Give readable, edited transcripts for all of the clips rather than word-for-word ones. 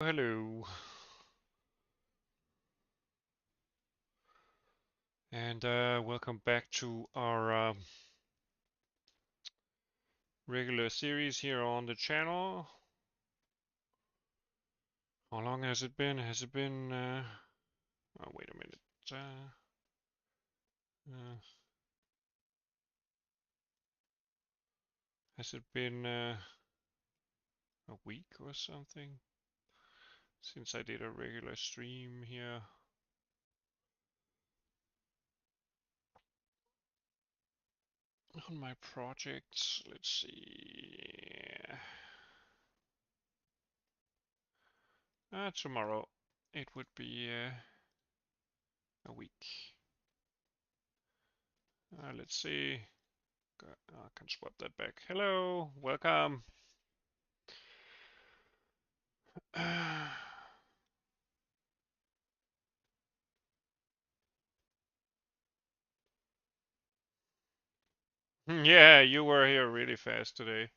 Hello, and welcome back to our regular series here on the channel. How long has it been? Has it been? Oh, wait a minute. Uh, has it been a week or something since I did a regular stream here on my projects? Let's see. Tomorrow it would be a week. Let's see. I can swap that back. Hello, welcome. Yeah, you were here really fast today.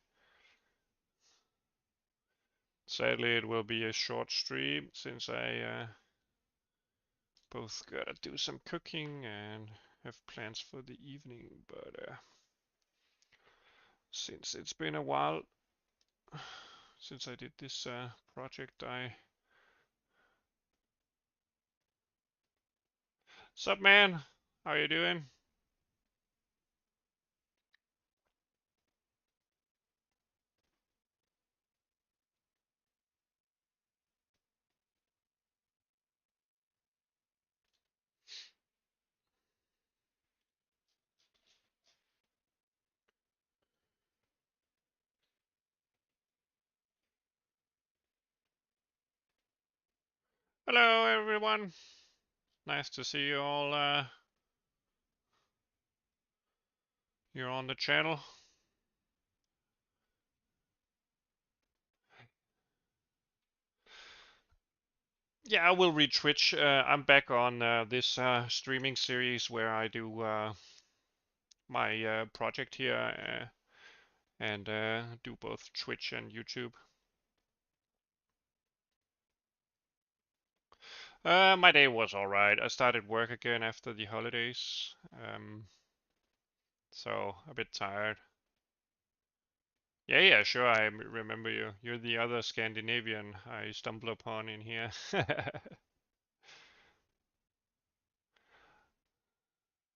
Sadly, it will be a short stream since I both gotta do some cooking and have plans for the evening. But since it's been a while since I did this project, Sup, man? How you doing? Hello, everyone. Nice to see you all here on the channel. Yeah, I will read Twitch. I'm back on this streaming series where I do my project here and do both Twitch and YouTube. My day was alright. I started work again after the holidays, so a bit tired. Yeah, sure, I remember you. You're the other Scandinavian I stumble upon in here.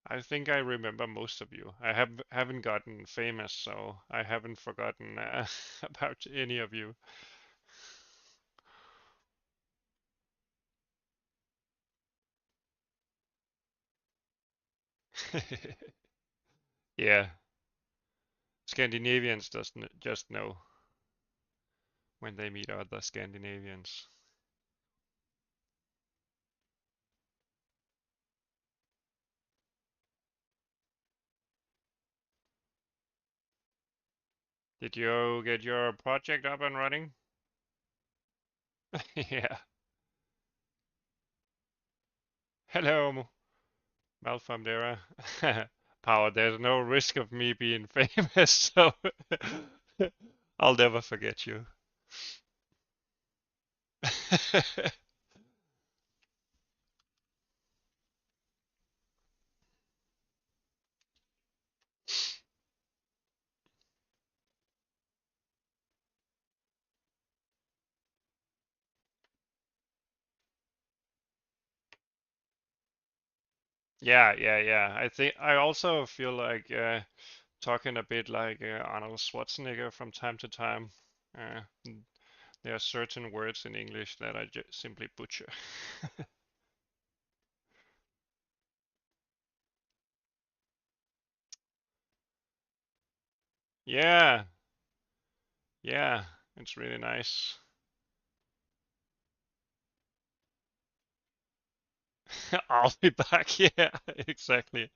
I think I remember most of you. I haven't gotten famous, so I haven't forgotten about any of you. Yeah, Scandinavians doesn't just know when they meet other Scandinavians. Did you get your project up and running? Yeah. Hello, Malfamdera. Power, there's no risk of me being famous, so I'll never forget you. Yeah. I think I also feel like talking a bit like Arnold Schwarzenegger from time to time. Uh, there are certain words in English that I simply butcher. Yeah, yeah, it's really nice. I'll be back. Yeah, exactly.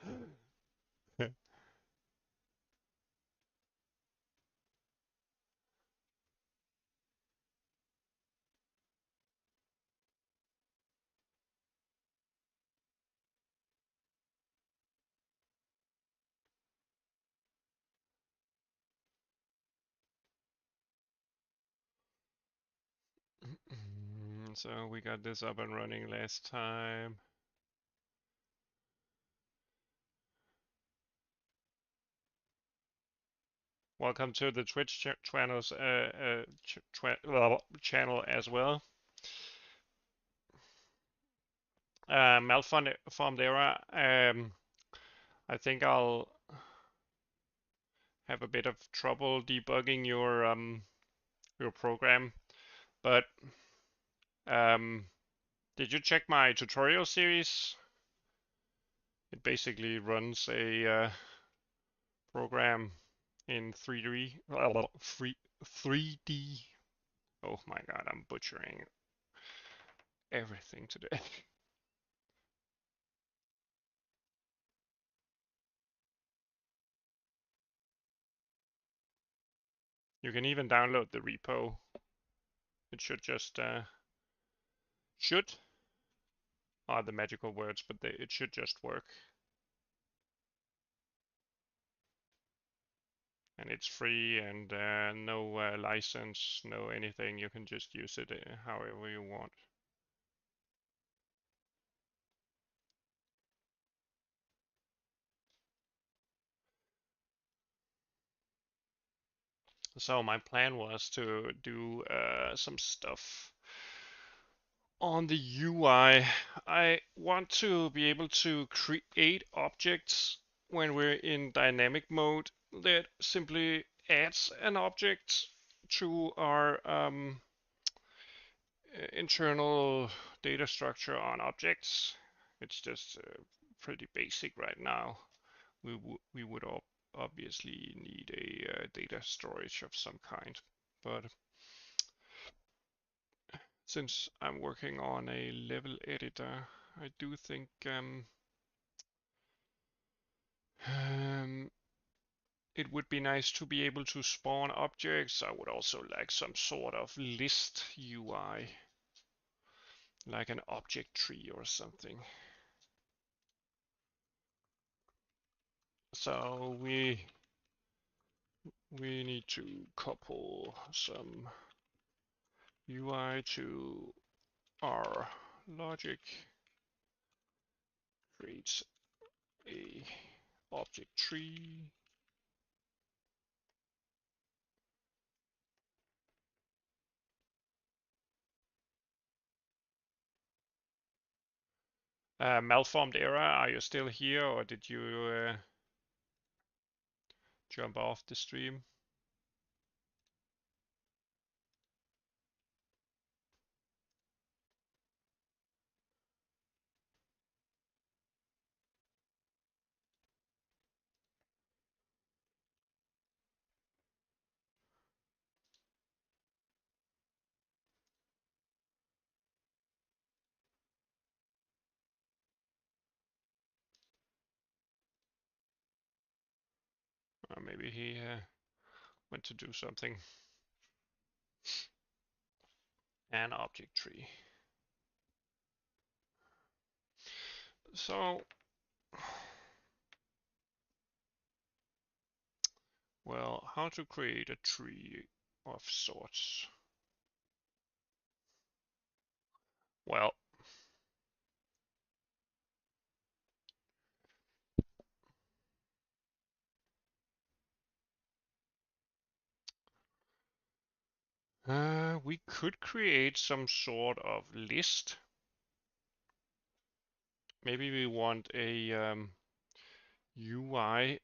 So we got this up and running last time. Welcome to the Twitch channels, channel as well. Malformed error. I think I'll have a bit of trouble debugging your program, but did you check my tutorial series? It basically runs a program in 3D. Oh my god, I'm butchering everything today. You can even download the repo. It should just should are the magical words, but it should just work. And it's free and no license, no anything. You can just use it however you want. So my plan was to do some stuff on the UI. I want to be able to create objects when we're in dynamic mode that simply adds an object to our internal data structure on objects. It's just pretty basic right now. We would obviously need a data storage of some kind, but since I'm working on a level editor, I do think it would be nice to be able to spawn objects. I would also like some sort of list UI, like an object tree or something. So we need to couple some UI to our logic, create a object tree. Malformed error, are you still here or did you jump off the stream? Or maybe he went to do something. An object tree. So, well, how to create a tree of sorts? Well, we could create some sort of list. Maybe we want a UI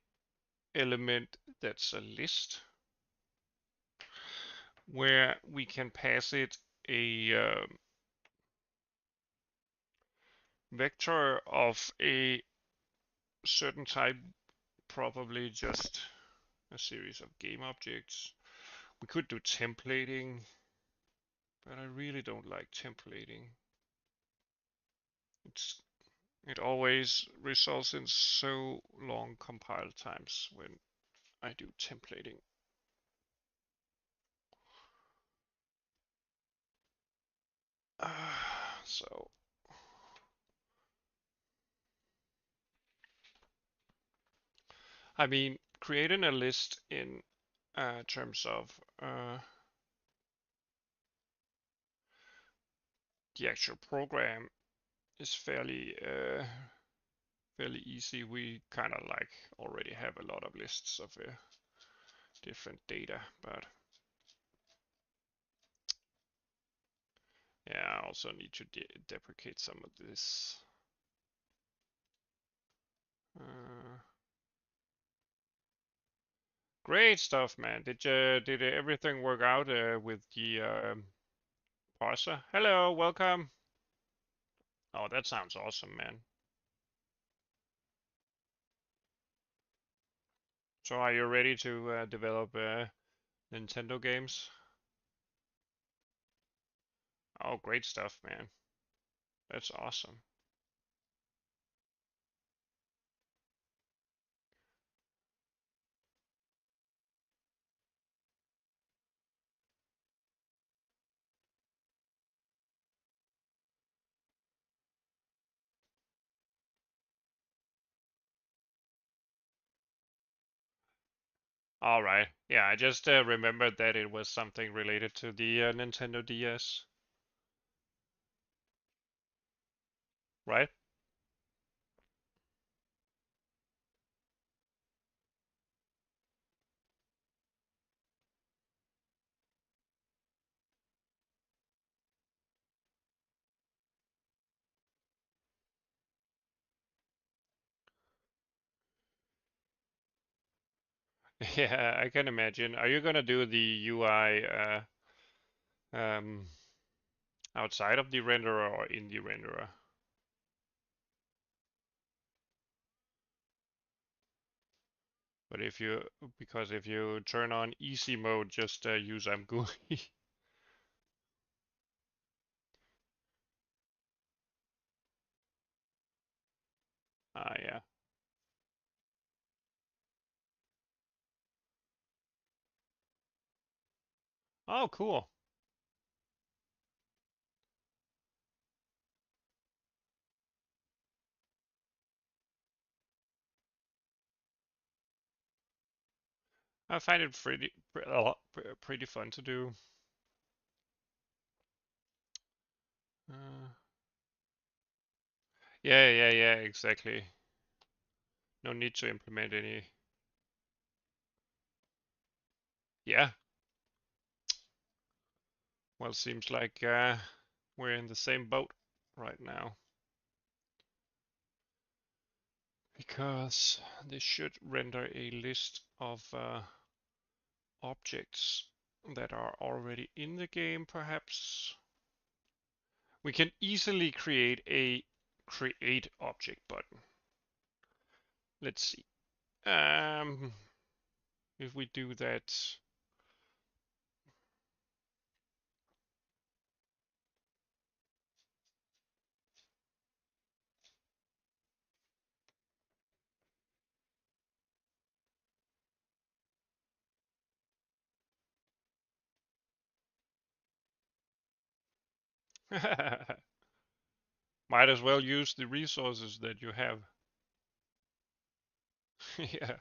element that's a list where we can pass it a vector of a certain type, probably just a series of game objects. We could do templating, but I really don't like templating. It always results in so long compile times when I do templating. So I mean, creating a list in terms of the actual program is fairly easy. We kind of like already have a lot of lists of different data, but yeah, I also need to deprecate some of this. Great stuff, man. Did everything work out with the parser? Hello, welcome. Oh, that sounds awesome, man. So are you ready to develop Nintendo games? Oh, great stuff, man. That's awesome. All right. Yeah, I just remembered that it was something related to the Nintendo DS, right? Yeah, I can imagine. Are you gonna do the UI um, outside of the renderer or in the renderer? But because if you turn on easy mode, just use GUI. Ah, yeah. Oh, cool. I find it pretty fun to do. Uh, yeah, exactly. No need to implement any. Yeah, well, seems like we're in the same boat right now. Because this should render a list of objects that are already in the game, perhaps. We can easily create a create object button. Let's see. If we do that. Might as well use the resources that you have. Yeah.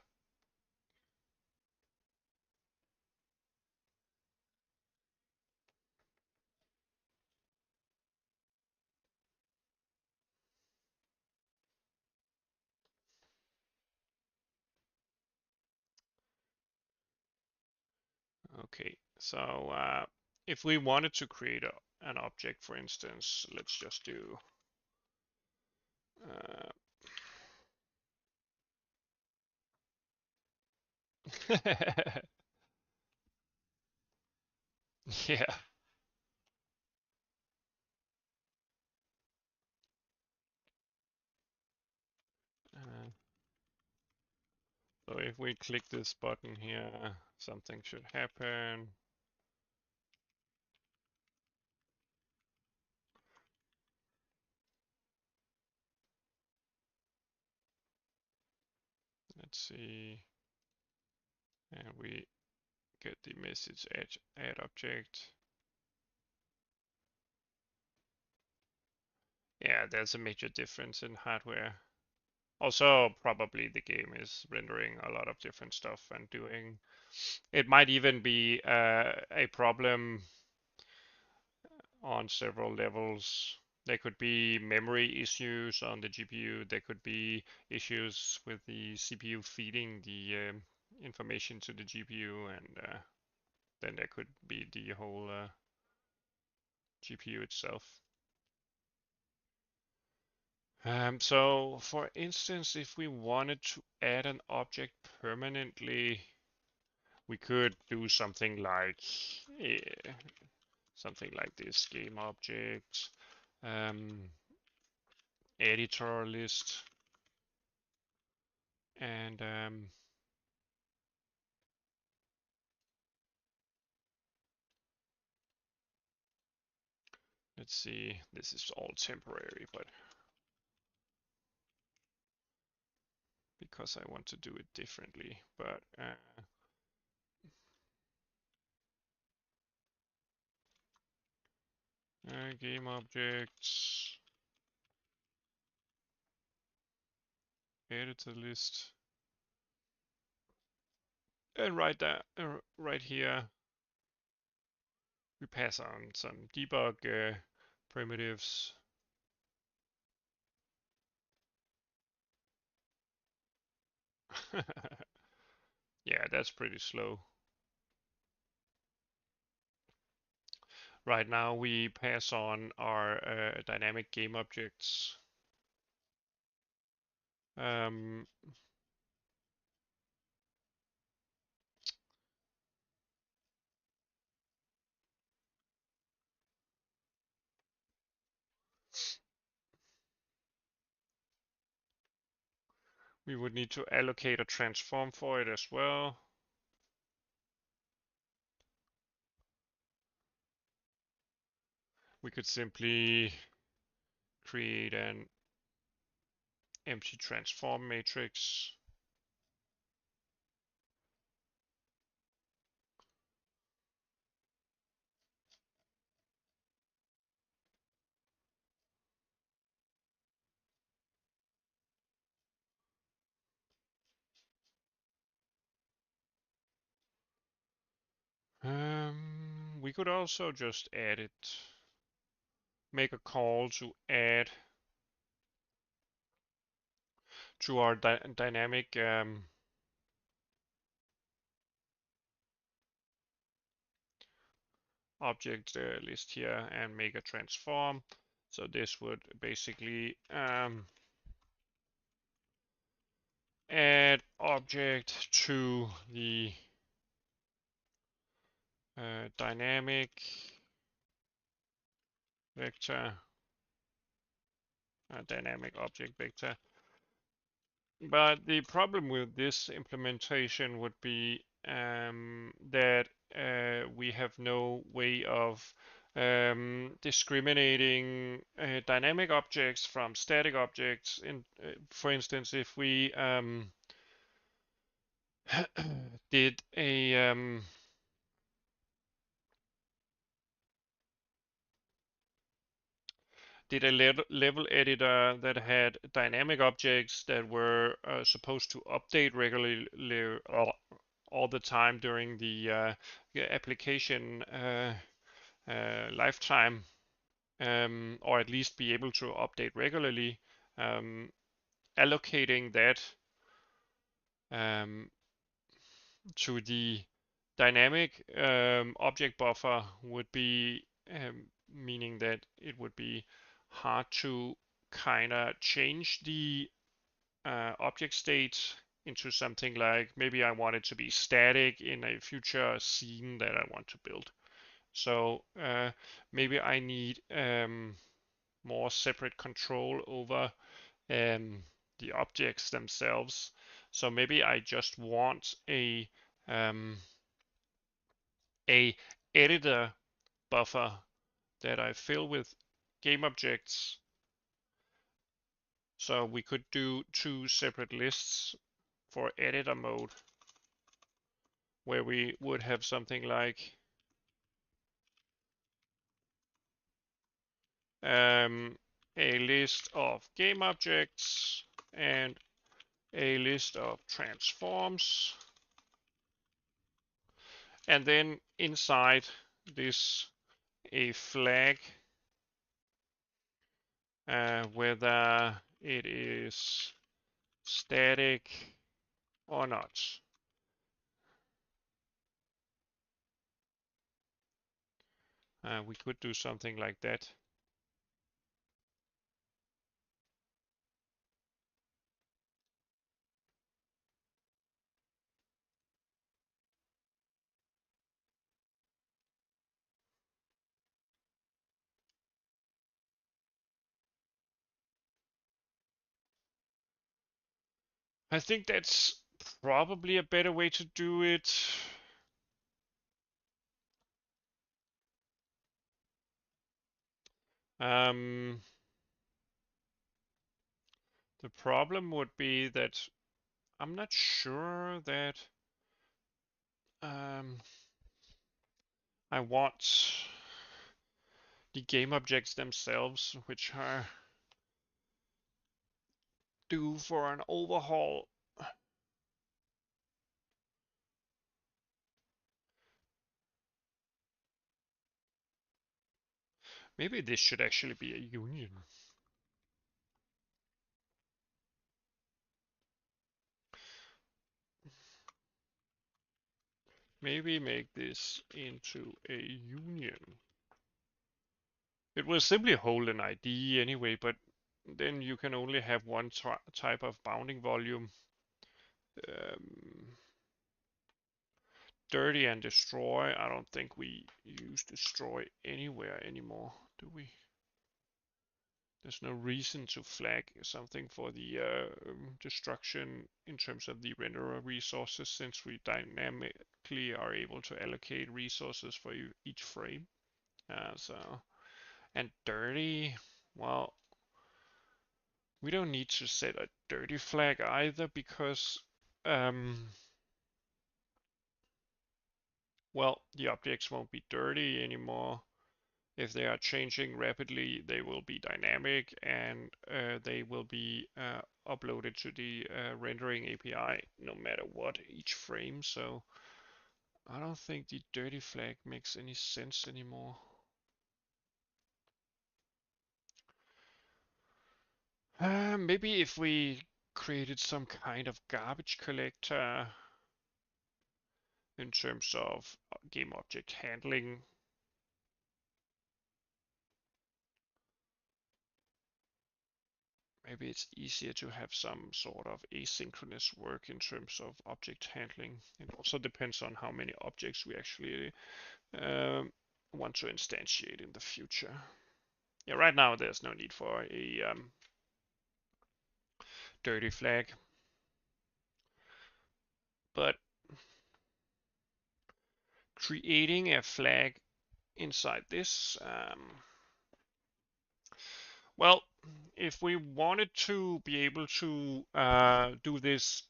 Okay. So if we wanted to create an object, for instance, let's just do. Uh, yeah. Uh, so if we click this button here, something should happen. Let's see. And we get the message add object. Yeah, there's a major difference in hardware. Also, probably the game is rendering a lot of different stuff and doing. It might even be a problem on several levels. There could be memory issues on the GPU. There could be issues with the CPU feeding the information to the GPU, and then there could be the whole GPU itself. So for instance, if we wanted to add an object permanently, we could do something like this: game object, editor list, and let's see, this is all temporary, but because I want to do it differently, but game objects, editor list, and right here, we pass on some debug primitives. Yeah, that's pretty slow. Right now we pass on our dynamic game objects. We would need to allocate a transform for it as well. We could simply create an empty transform matrix. We could also just add it, make a call to add to our dynamic object list here and make a transform. So this would basically add object to the dynamic vector, dynamic object vector. But the problem with this implementation would be that we have no way of discriminating dynamic objects from static objects. For instance, if we did a level editor that had dynamic objects that were supposed to update regularly all the time during the application lifetime, or at least be able to update regularly. Allocating that to the dynamic object buffer would be meaning that it would be hard to kind of change the object state into something like, maybe I want it to be static in a future scene that I want to build. So maybe I need more separate control over the objects themselves. So maybe I just want a editor buffer that I fill with game objects. So we could do two separate lists for editor mode, where we would have something like a list of game objects and a list of transforms. And then inside this a flag, whether it is static or not. We could do something like that. I think that's probably a better way to do it. Um, the problem would be that I'm not sure that I want the game objects themselves, which are due for an overhaul. Maybe this should actually be a union. Maybe make this into a union. It will simply hold an ID anyway, but then you can only have one type of bounding volume. Um, dirty and destroy. I don't think we use destroy anywhere anymore, do we? There's no reason to flag something for the destruction in terms of the renderer resources, since we dynamically are able to allocate resources for each frame. And dirty, well, we don't need to set a dirty flag either, because well, the objects won't be dirty anymore. If they are changing rapidly, they will be dynamic, and they will be uploaded to the rendering API no matter what each frame. So I don't think the dirty flag makes any sense anymore. Maybe if we created some kind of garbage collector in terms of game object handling. Maybe it's easier to have some sort of asynchronous work in terms of object handling. It also depends on how many objects we actually want to instantiate in the future. Yeah, right now there's no need for a dirty flag, but creating a flag inside this, well, if we wanted to be able to do this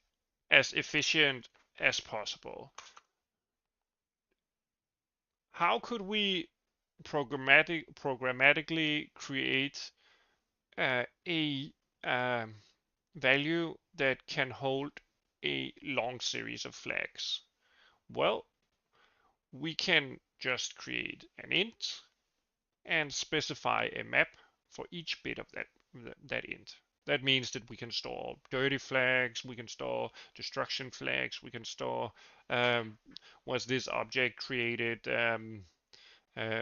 as efficient as possible, how could we programmatically create a value that can hold a long series of flags? Well, we can just create an int and specify a map for each bit of that int. That means that we can store dirty flags, we can store destruction flags, we can store was this object created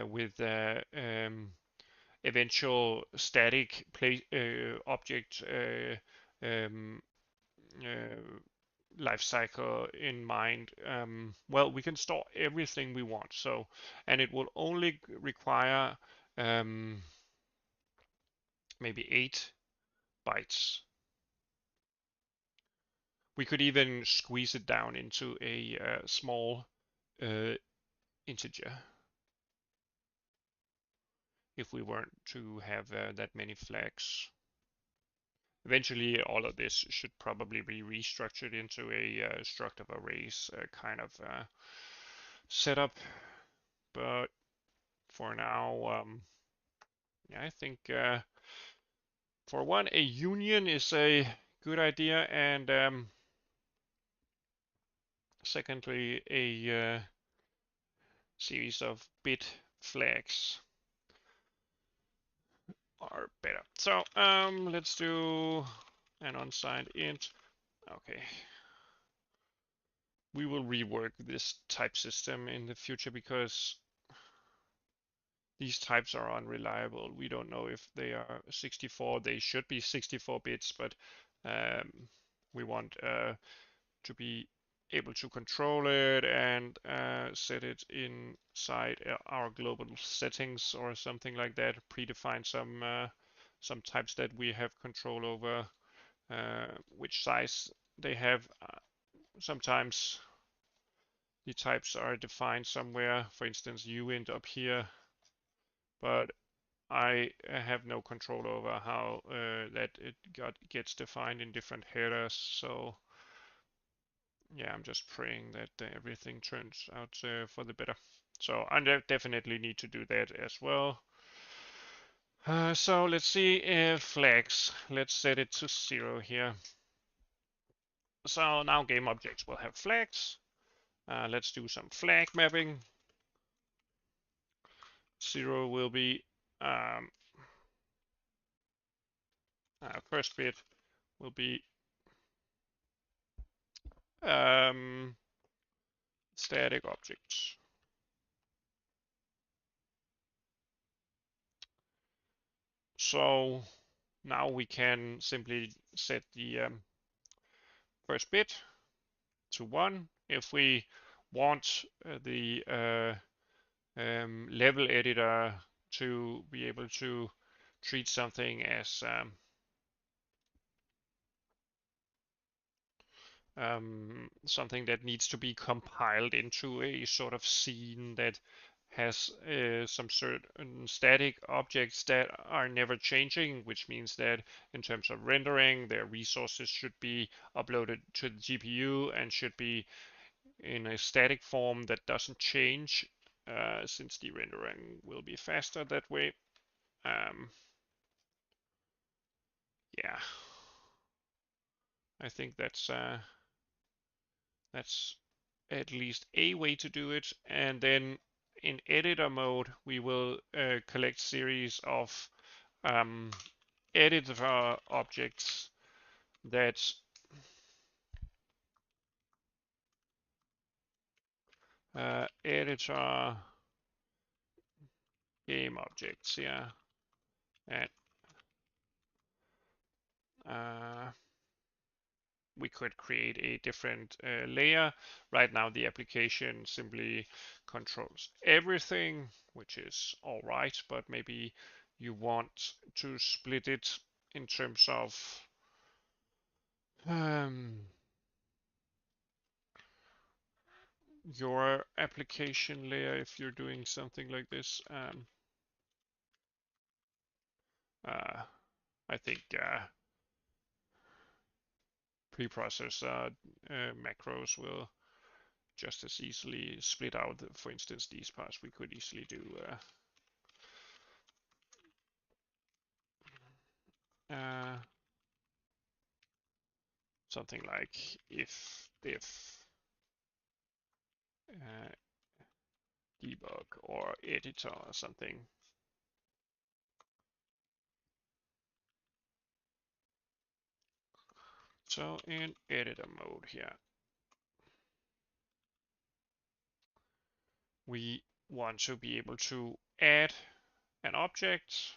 with eventual static object um, uh, life cycle in mind. Well, we can store everything we want. So, and it will only require maybe 8 bytes. We could even squeeze it down into a small uh, integer if we weren't to have that many flags. Eventually, all of this should probably be restructured into a struct of arrays kind of setup. But for now, yeah, I think for one, a union is a good idea, and secondly, a series of bit flags better. So let's do an unsigned int. Okay. We will rework this type system in the future because these types are unreliable. We don't know if they are 64. They should be 64 bits, but we want to be able to control it and set it inside our global settings or something like that. Predefine some types that we have control over, which size they have. Sometimes the types are defined somewhere. For instance, uint up here, but I have no control over how that it gets defined in different headers. So yeah, I'm just praying that everything turns out for the better. So I definitely need to do that as well. So let's see if flags. Let's set it to 0 here. So now game objects will have flags. Let's do some flag mapping. 0 will be first bit will be static objects. So now we can simply set the first bit to 1. If we want the level editor to be able to treat something as something that needs to be compiled into a sort of scene that has some certain static objects that are never changing, which means that in terms of rendering, their resources should be uploaded to the GPU and should be in a static form that doesn't change, since the rendering will be faster that way. Yeah, I think that's at least a way to do it. And then in editor mode, we will collect series of editor objects that editor game objects, yeah. And we could create a different layer. Right now, the application simply controls everything, which is all right, but maybe you want to split it in terms of your application layer if you're doing something like this. I think preprocessor macros will just as easily split out, for instance, these parts. We could easily do something like if diff debug or editor or something. So in editor mode here, we want to be able to add an object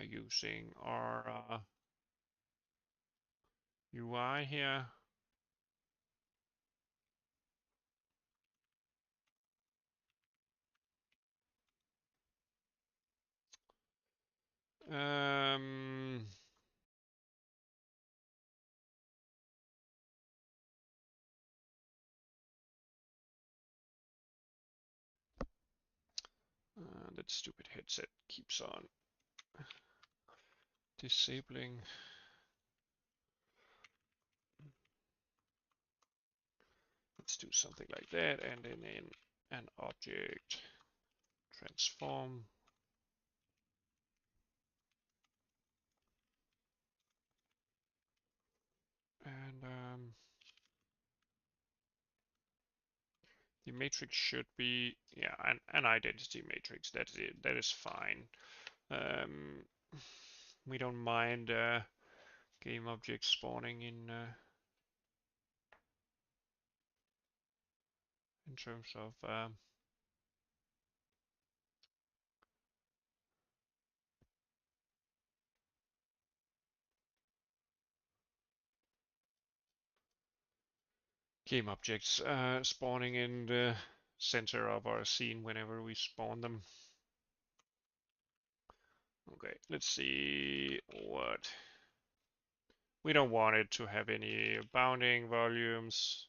using our UI here. That stupid headset keeps on disabling. Let's do something like that, and then in an object transform. And The matrix should be, yeah, an identity matrix. That's it. That is fine. Um, we don't mind game objects spawning in terms of game objects spawning in the center of our scene whenever we spawn them. Okay, let's see what. We don't want it to have any bounding volumes.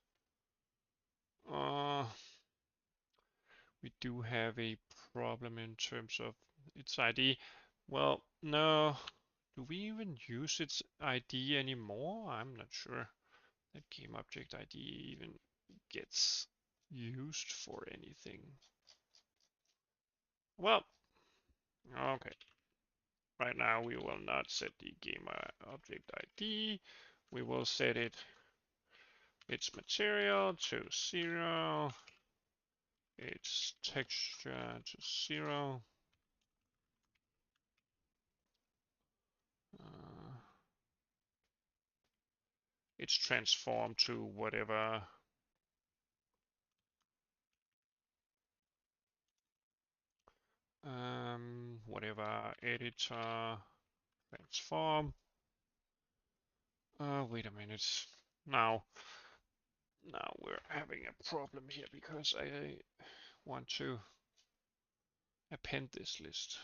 We do have a problem in terms of its ID. Well, no. Do we even use its ID anymore? I'm not sure that game object ID even gets used for anything. Well, okay. Right now we will not set the game object ID. We will set its material to 0, its texture to 0. Uh, it's transformed to whatever editor transform. Wait a minute. Now, now we're having a problem here because I want to append this list.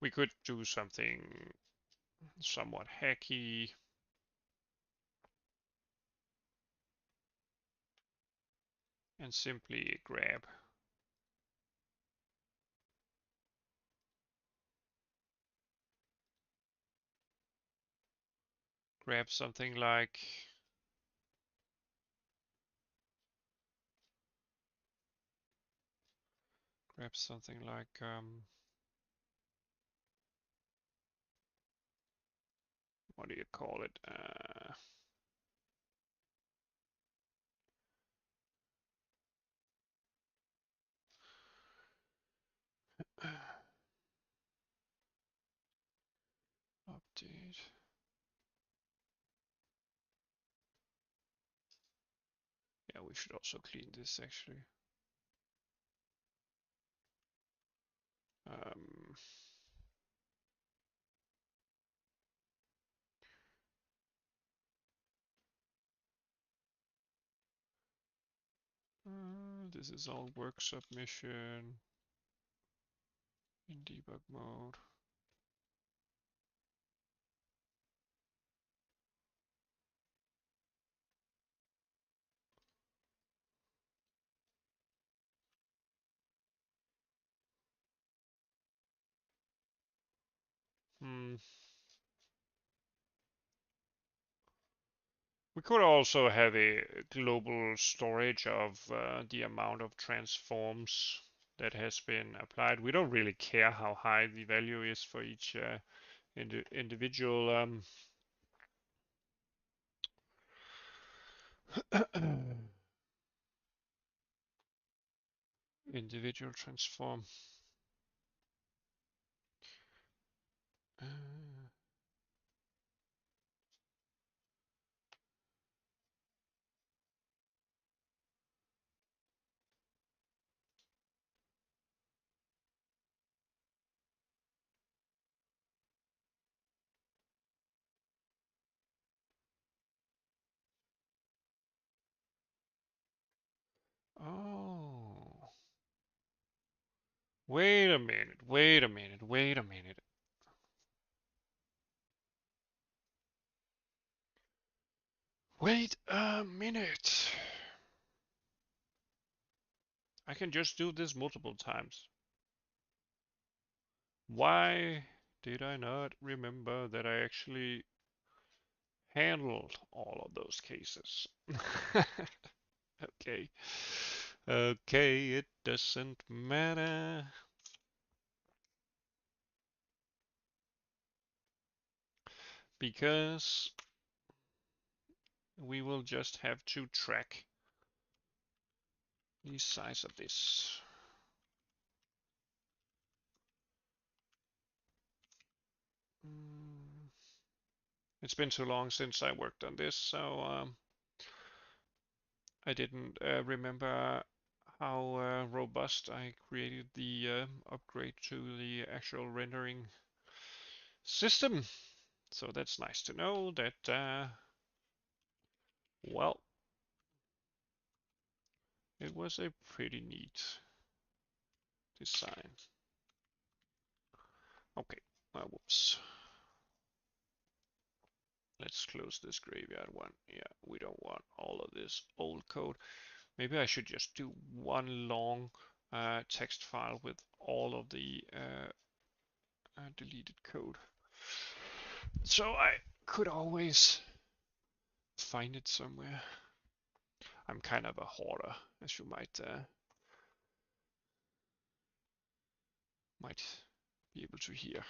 We could do something somewhat hacky. And simply grab something like what do you call it? Update. Yeah, we should also clean this actually. Um, this is all work submission in debug mode. We could also have a global storage of the amount of transforms that has been applied. We don't really care how high the value is for each individual individual transform. Uh, oh, wait a minute, wait a minute, wait a minute. Wait a minute. I can just do this multiple times. Why did I not remember that I actually handled all of those cases. Okay. Okay, it doesn't matter. Because we will just have to track the size of this. It's been too long since I worked on this, so I didn't remember how robust I created the upgrade to the actual rendering system. So that's nice to know that, well, it was a pretty neat design. Okay, whoops. Let's close this graveyard one. Yeah, we don't want all of this old code. Maybe I should just do one long text file with all of the deleted code. So I could always find it somewhere. I'm kind of a hoarder, as you might be able to hear.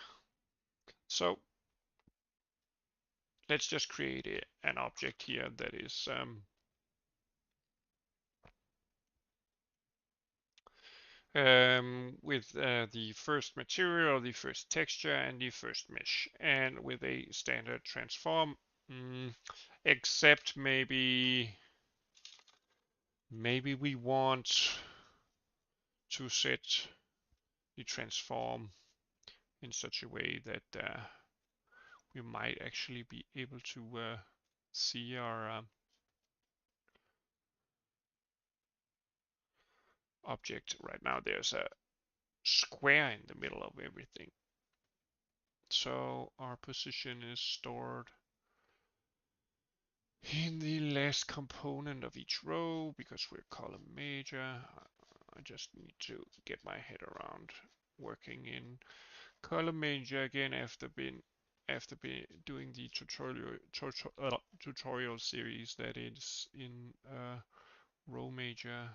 So let's just create an object here that is with the first material, the first texture, and the first mesh, and with a standard transform, except maybe we want to set the transform in such a way that we might actually be able to see our object. Right now there's a square in the middle of everything. So our position is stored in the last component of each row because we're column major. I just need to get my head around working in column major again after doing the tutorial series that is in row major.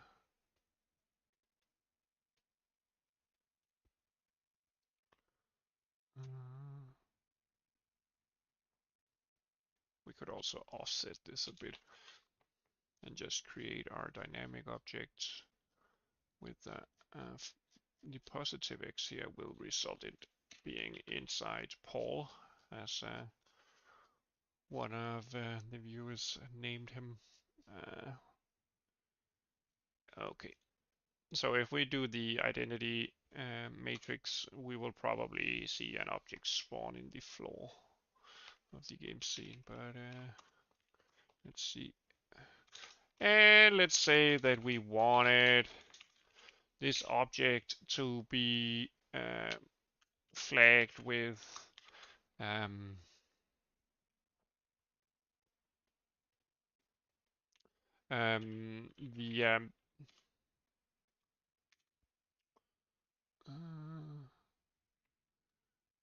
We could also offset this a bit and just create our dynamic objects with the positive X here will result in being inside Paul, as one of the viewers named him. Okay, so if we do the identity matrix, we will probably see an object spawn in the floor of the game scene, but let's see. And let's say that we wanted this object to be flagged with the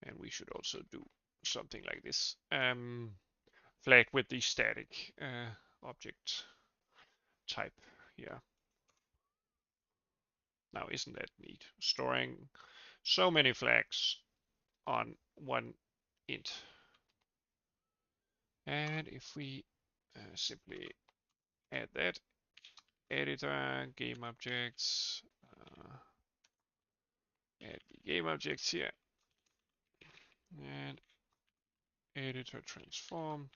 and we should also do something like this, flagged with the static object type here. Now, isn't that neat? Storing so many flags on one int. And if we simply add that, editor, game objects, add the game objects here, and editor transforms,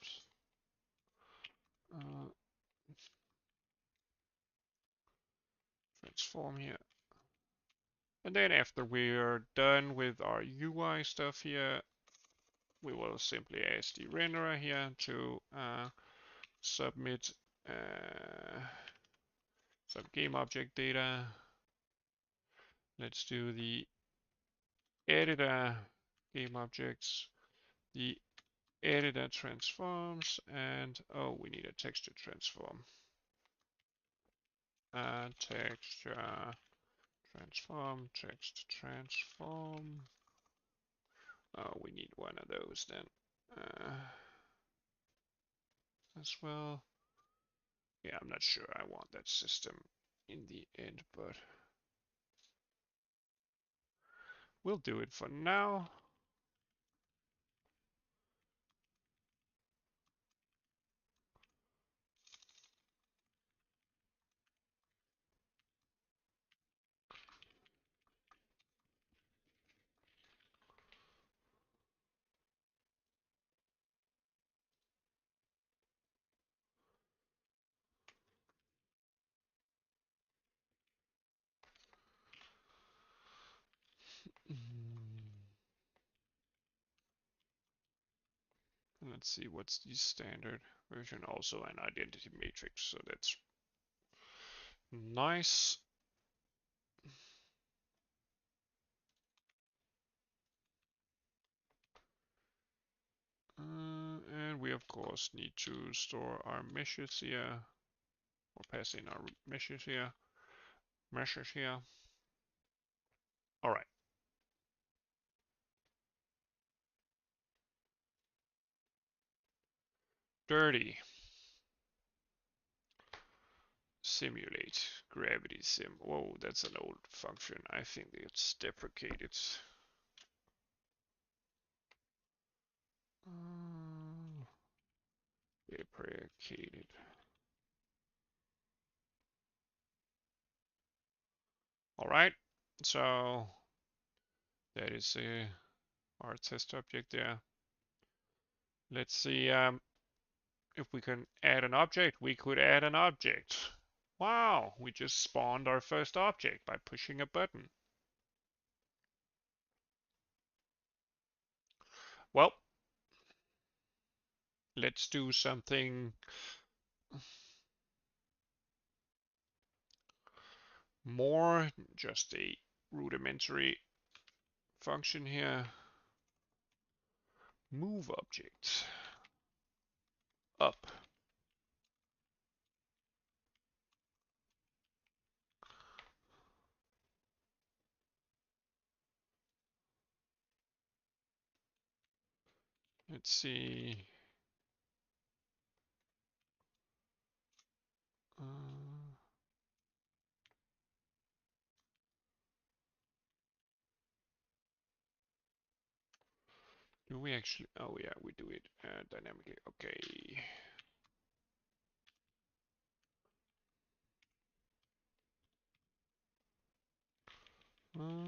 transform here. And then after we're done with our UI stuff here, we will simply ask the renderer here to submit some game object data. Let's do the editor game objects, the editor transforms, and oh, we need a texture transform. Texture transform, text transform. Oh, we need one of those then. as well. Yeah, I'm not sure I want that system in the end, but we'll do it for now. Let's see what's the standard version. Also an identity matrix, so that's nice. And we of course need to store our meshes here, or pass in our meshes here. All right. Dirty. Simulate gravity sim. Whoa, that's an old function. I think it's deprecated. Deprecated. All right. So that is our test object there. Let's see if we can add an object. We could add an object. Wow, we just spawned our first object by pushing a button. Well, let's do something more, just a rudimentary function here. Move object up. Let's see. Uh, do we actually? Oh yeah, we do it dynamically. Okay.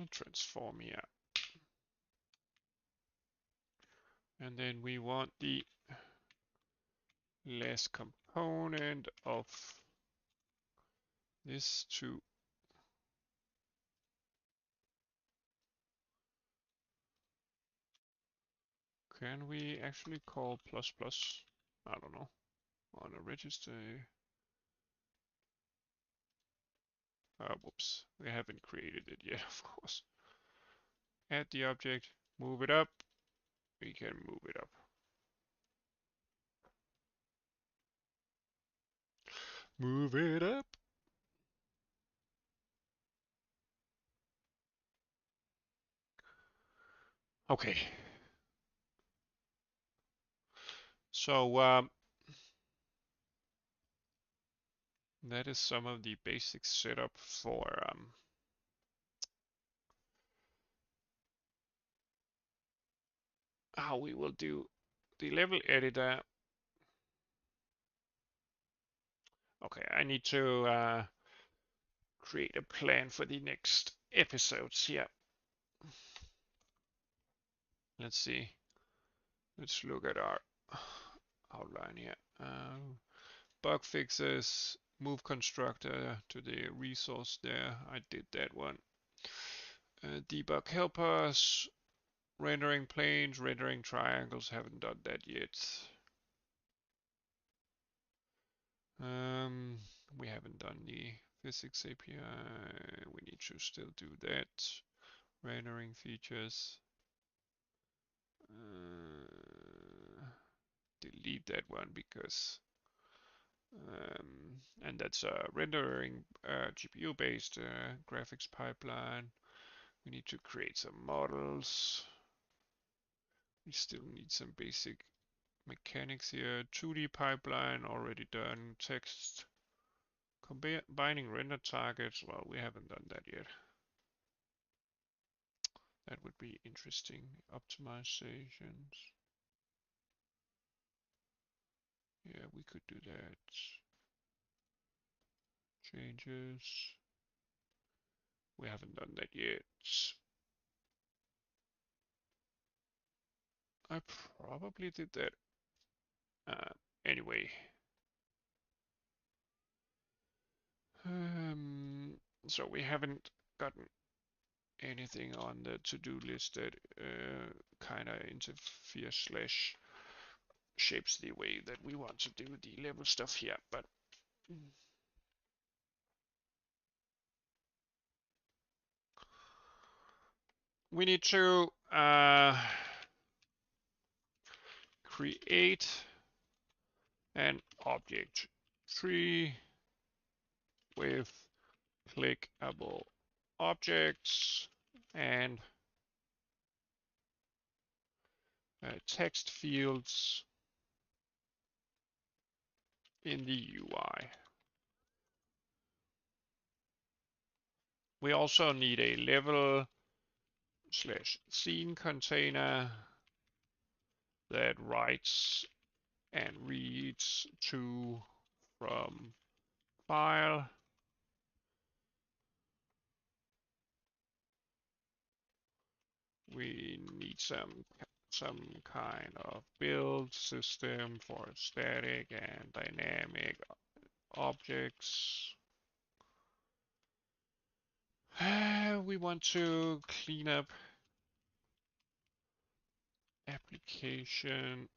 Transform here. And then we want the last component of this to can we actually call plus plus? I don't know. On a register. Whoops. We haven't created it yet, of course. Add the object, move it up. We can move it up. Move it up. Okay. So that is some of the basic setup for how we will do the level editor. Okay, I need to create a plan for the next episodes here. Let's see. Let's look at our outline here. Bug fixes, move constructor to the resource there. I did that one. Debug helpers, rendering planes, rendering triangles. Haven't done that yet. We haven't done the physics API. We need to still do that. Rendering features. Delete that one because and that's a rendering GPU based graphics pipeline. We need to create some models. We still need some basic mechanics here. 2D pipeline already done. Text combining render targets. Well, we haven't done that yet. That would be interesting. Optimizations. Yeah, we could do that. Changes. We haven't done that yet. I probably did that. Anyway. So we haven't gotten anything on the to-do list that kind of interferes slash shapes the way that we want to do the level stuff here, but we need to create an object tree with clickable objects and text fields in the UI. We also need a level slash scene container that writes and reads to from file. We need some kind of build system for static and dynamic objects. We want to clean up application.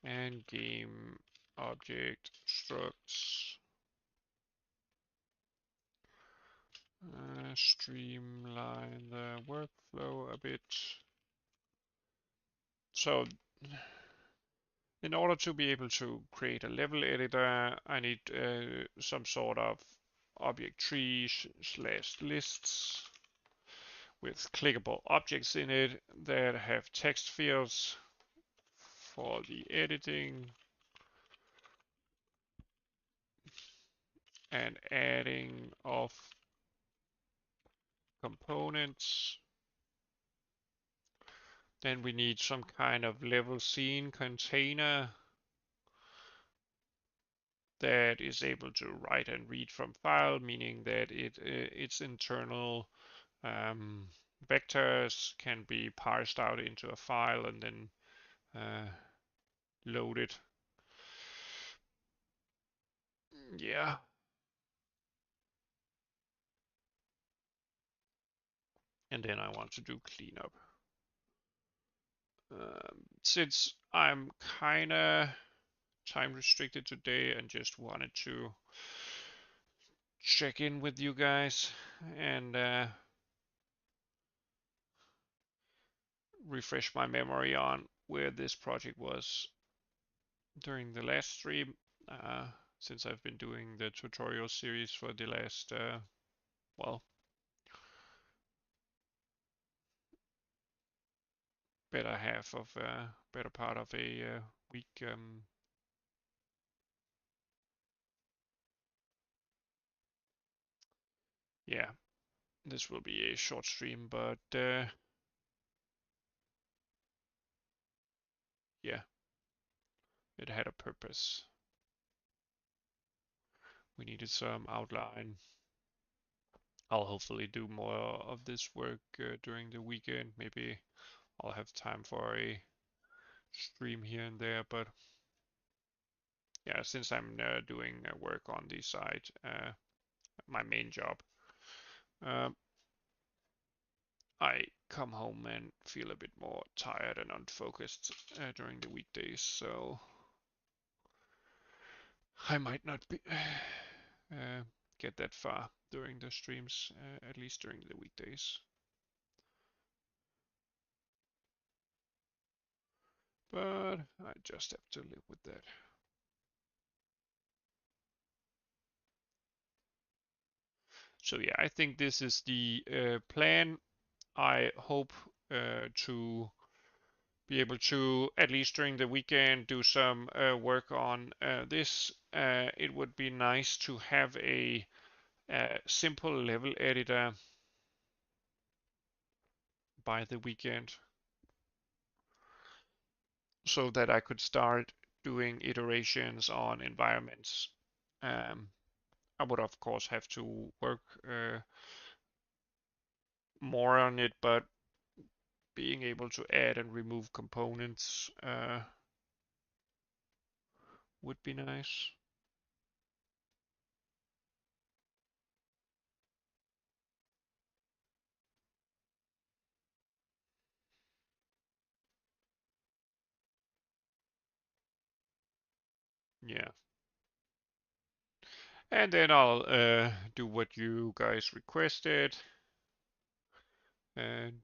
And game object structs. Streamline the workflow a bit. So in order to be able to create a level editor, I need some sort of object tree slash lists with clickable objects in it that have text fields for the editing and adding of components. Then we need some kind of level scene container that is able to write and read from file, meaning that its internal vectors can be parsed out into a file and then loaded. Yeah. And then I want to do cleanup. Since I'm kind of time restricted today and just wanted to check in with you guys and refresh my memory on where this project was during the last stream, since I've been doing the tutorial series for the last, well, better part of a week. Yeah, this will be a short stream, but yeah, it had a purpose. We needed some outline. I'll hopefully do more of this work during the weekend. Maybe I'll have time for a stream here and there, but yeah, since I'm doing work on the side, my main job, um, I come home and feel a bit more tired and unfocused during the weekdays, so I might not be get that far during the streams, at least during the weekdays. but I just have to live with that. So yeah, I think this is the plan. I hope to be able to, at least during the weekend, do some work on this. It would be nice to have a simple level editor by the weekend so that I could start doing iterations on environments. Um, I would, of course, have to work more on it, but being able to add and remove components would be nice. Yeah. And then I'll do what you guys requested and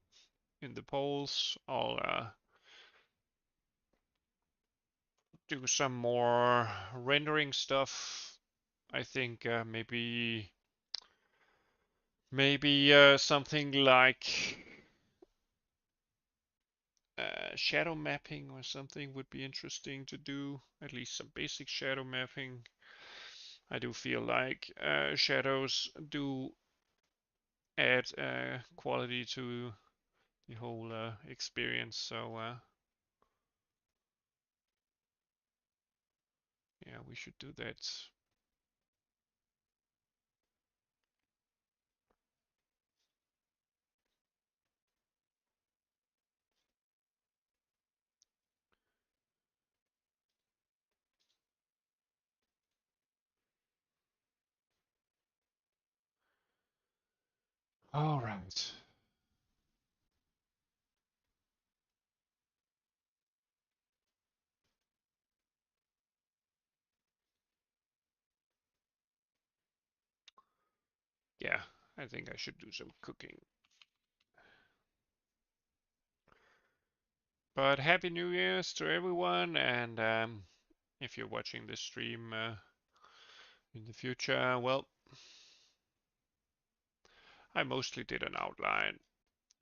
in the polls. I'll do some more rendering stuff. I think maybe something like shadow mapping or something would be interesting to do. At least some basic shadow mapping. I do feel like shadows do add quality to the whole experience. So yeah, we should do that. All right. Yeah, I think I should do some cooking. But Happy New Year's to everyone, and if you're watching this stream in the future, well, I mostly did an outline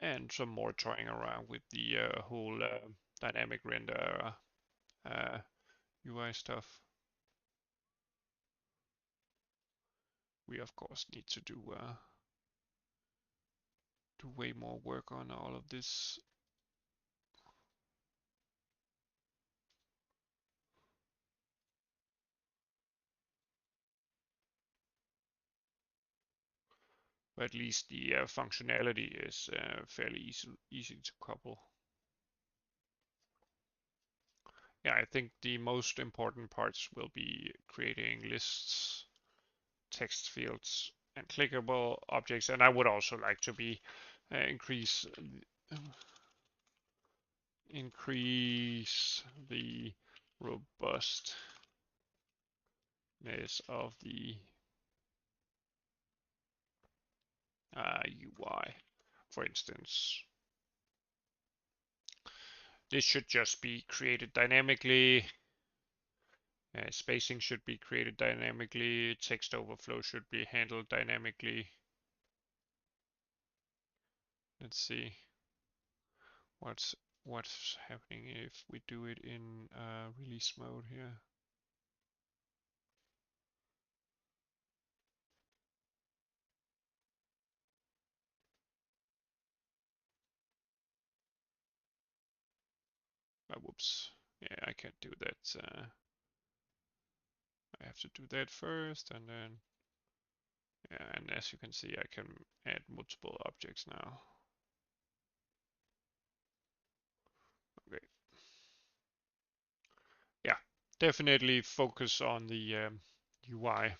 and some more toying around with the whole dynamic render UI stuff. We of course need to do way more work on all of this. But at least the functionality is fairly easy to couple. Yeah, I think the most important parts will be creating lists, text fields, and clickable objects. And I would also like to be increase the robustness of the UI. For instance, this should just be created dynamically. Spacing should be created dynamically. Text overflow should be handled dynamically. Let's see what's what's happening if we do it in release mode here. Whoops. Yeah, I can't do that. I have to do that first, and then yeah, and as you can see, I can add multiple objects now. Okay. Yeah, definitely focus on the UI,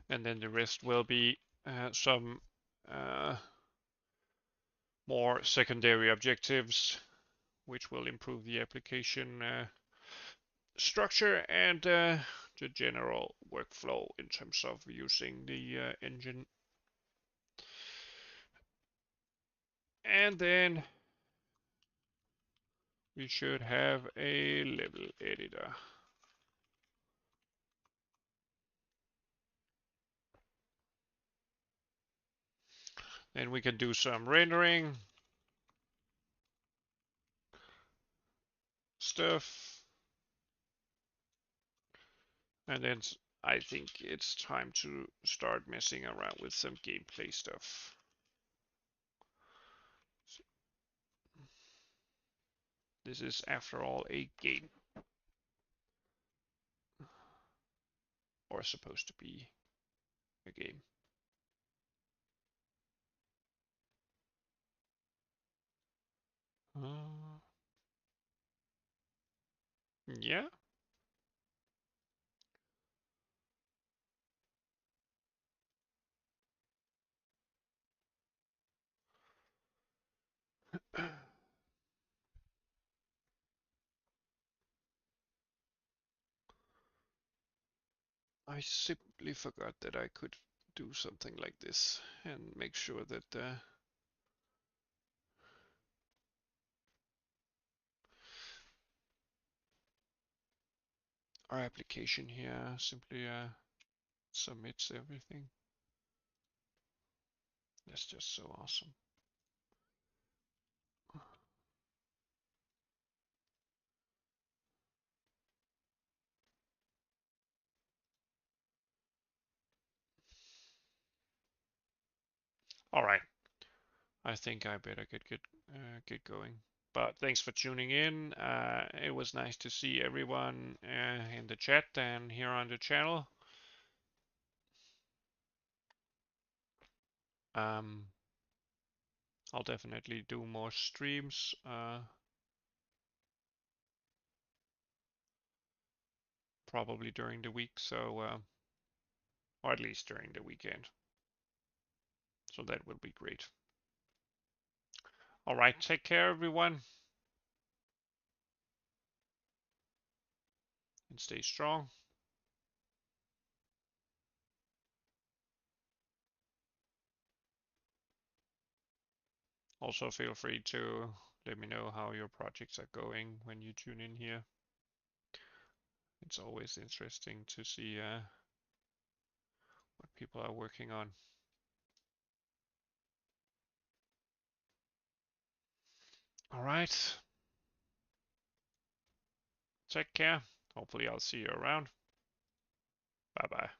and then the rest will be some uh, more secondary objectives, which will improve the application structure and the general workflow in terms of using the engine. And then we should have a level editor. Then we can do some rendering stuff. And then I think it's time to start messing around with some gameplay stuff. This is, after all, a game. Or supposed to be a game. Yeah. I simply forgot that I could do something like this and make sure that our application here simply submits everything. That's just so awesome. All right, I think I better get going. But thanks for tuning in. It was nice to see everyone in the chat and here on the channel. I'll definitely do more streams, probably during the week, so or at least during the weekend. So that will be great. All right, take care, everyone, and stay strong. Also, feel free to let me know how your projects are going when you tune in here. It's always interesting to see what people are working on. All right. Take care. Hopefully I'll see you around. Bye bye.